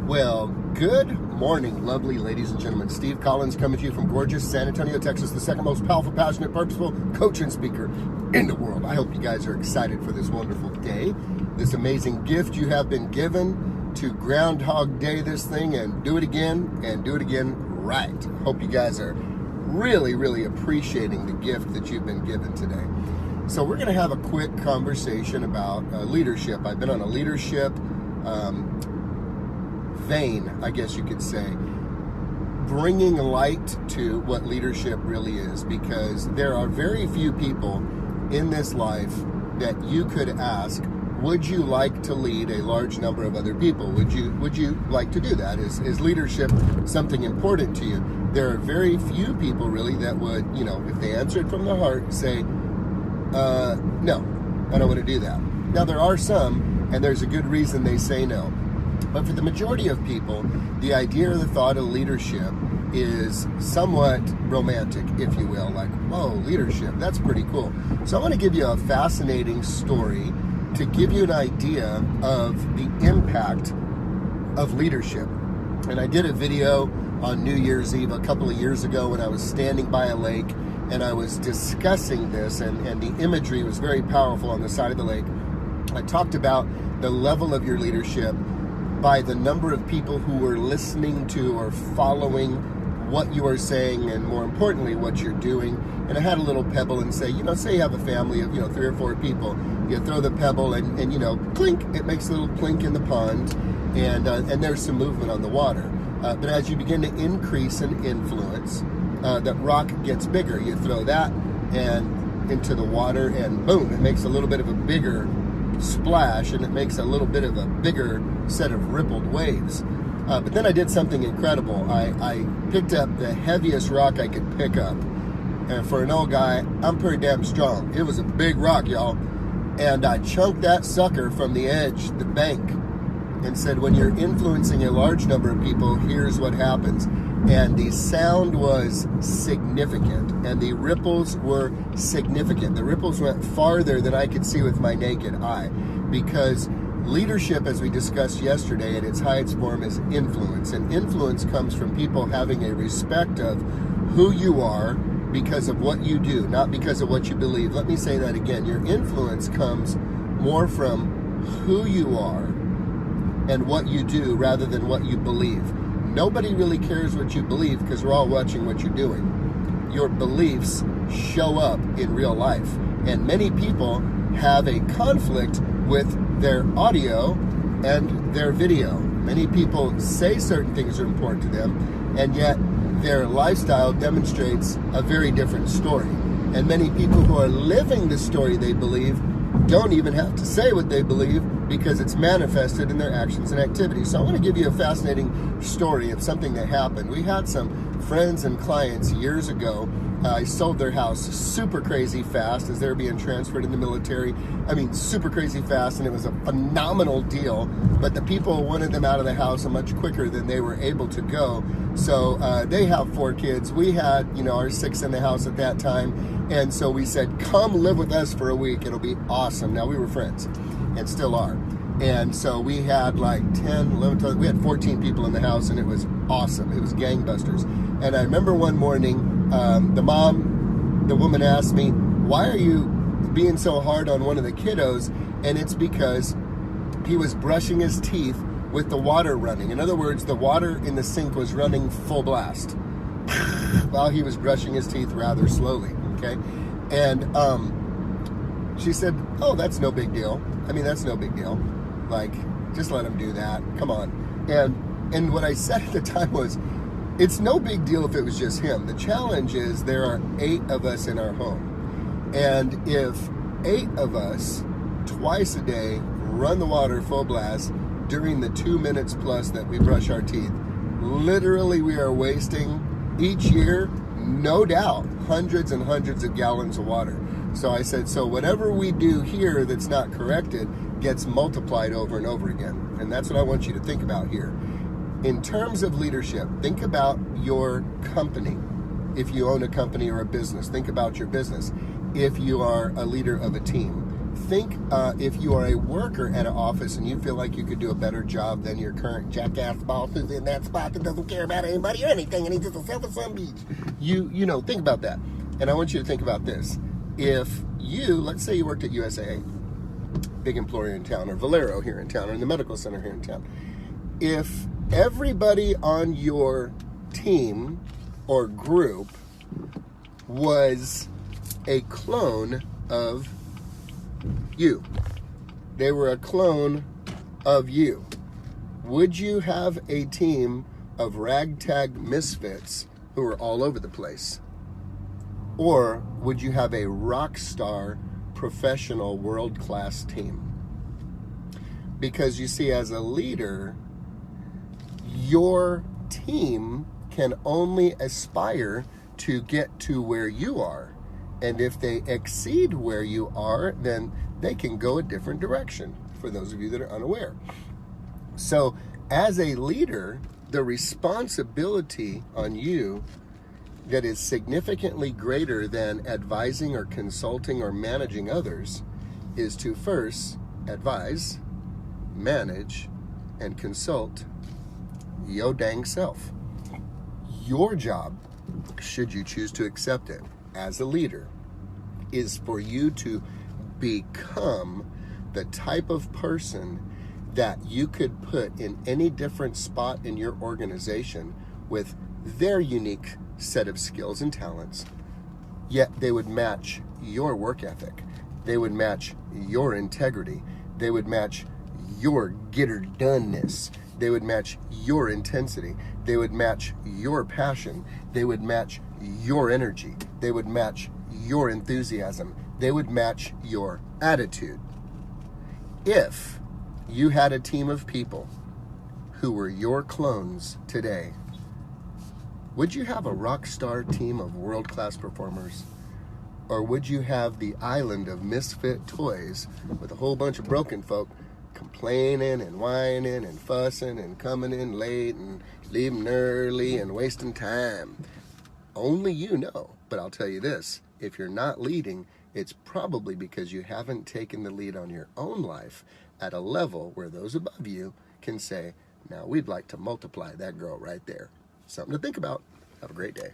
Well, good morning, lovely ladies and gentlemen. Steve Collins coming to you from gorgeous San Antonio, Texas, the second most powerful, passionate, purposeful coach and speaker in the world. I hope you guys are excited for this wonderful day, this amazing gift you have been given to Groundhog Day this thing and do it again right. Hope you guys are really, really appreciating the gift that you've been given today. So we're going to have a quick conversation about leadership. I've been on a leadership vein, I guess you could say, bringing light to what leadership really is, because there are very few people in this life that you could ask, would you like to lead a large number of other people? Would you like to do that? Is leadership something important to you? There are very few people really that would, if they answered from the heart, say, no, I don't want to do that. Now there are some, and there's a good reason they say no. But for the majority of people, the idea or the thought of leadership is somewhat romantic, if you will. Like, whoa, leadership, that's pretty cool. So I want to give you a fascinating story to give you an idea of the impact of leadership. And I did a video on New Year's Eve a couple of years ago when I was standing by a lake and I was discussing this, and the imagery was very powerful on the side of the lake. I talked about the level of your leadership by the number of people who are listening to or following what you are saying, and more importantly, what you're doing. And I had a little pebble and say, say you have a family of, 3 or 4 people. You throw the pebble and clink, it makes a little clink in the pond, and there's some movement on the water. But as you begin to increase in influence, that rock gets bigger. You throw that and into the water, and boom, it makes a little bit of a bigger splash, and it makes a little bit of a bigger set of rippled waves. But then I did something incredible. I picked up the heaviest rock I could pick up. And for an old guy, I'm pretty damn strong. It was a big rock, y'all. And I chunked that sucker from the edge, the bank, and said, when you're influencing a large number of people, here's what happens. And the sound was significant, and the ripples were significant. The ripples went farther than I could see with my naked eye, because leadership, as we discussed yesterday, at its highest form is influence. And influence comes from people having a respect of who you are because of what you do, not because of what you believe. Let me say that again. Your influence comes more from who you are and what you do rather than what you believe. Nobody really cares what you believe because we're all watching what you're doing. Your beliefs show up in real life. And many people have a conflict with their audio and their video. Many people say certain things are important to them, and yet their lifestyle demonstrates a very different story. And many people who are living the story they believe don't even have to say what they believe because it's manifested in their actions and activities. So I want to give you a fascinating story of something that happened. We had some friends and clients years ago. I sold their house super crazy fast as they were being transferred in the military. I mean, super crazy fast, and it was a phenomenal deal. But the people wanted them out of the house much quicker than they were able to go. So they have 4 kids. We had, our 6 in the house at that time. And so we said, come live with us for a week. It'll be awesome. Now, we were friends and still are. And so we had like 10, 11, 12, we had 14 people in the house, and it was awesome. It was gangbusters. And I remember one morning, the woman asked me, why are you being so hard on one of the kiddos? And it's because he was brushing his teeth with the water running. In other words, the water in the sink was running full blast while he was brushing his teeth rather slowly, okay? And she said, oh, that's no big deal. I mean, that's no big deal. Like, just let him do that. Come on. And what I said at the time was, it's no big deal if it was just him. The challenge is there are 8 of us in our home. And if 8 of us, twice a day, run the water full blast during the 2 minutes plus that we brush our teeth, literally we are wasting each year, no doubt, hundreds and hundreds of gallons of water. So I said, so whatever we do here that's not corrected gets multiplied over and over again. And that's what I want you to think about here. In terms of leadership, think about your company. If you own a company or a business, think about your business. If you are a leader of a team, think if you are a worker at an office and you feel like you could do a better job than your current jackass boss who's in that spot that doesn't care about anybody or anything, and he's just a self-some beach. You know, think about that. And I want you to think about this. If you, let's say you worked at USAA, big employer in town, or Valero here in town, or in the medical center here in town. If everybody on your team or group was a clone of you, they were a clone of you, would you have a team of ragtag misfits who are all over the place? Or would you have a rock star, professional, world-class team? Because you see, as a leader, your team can only aspire to get to where you are. And if they exceed where you are, then they can go a different direction, for those of you that are unaware. So as a leader, the responsibility on you that is significantly greater than advising or consulting or managing others is to first advise, manage, and consult yo dang self. Your job, should you choose to accept it as a leader, is for you to become the type of person that you could put in any different spot in your organization with their unique set of skills and talents, yet they would match your work ethic. They would match your integrity. They would match your get-her-doneness. They would match your intensity. They would match your passion. They would match your energy. They would match your enthusiasm. They would match your attitude. If you had a team of people who were your clones today, would you have a rock star team of world-class performers? Or would you have the island of misfit toys with a whole bunch of broken folk complaining and whining and fussing and coming in late and leaving early and wasting time? Only you know. But I'll tell you this, if you're not leading, it's probably because you haven't taken the lead on your own life at a level where those above you can say, now we'd like to multiply that girl right there. Something to think about. Have a great day.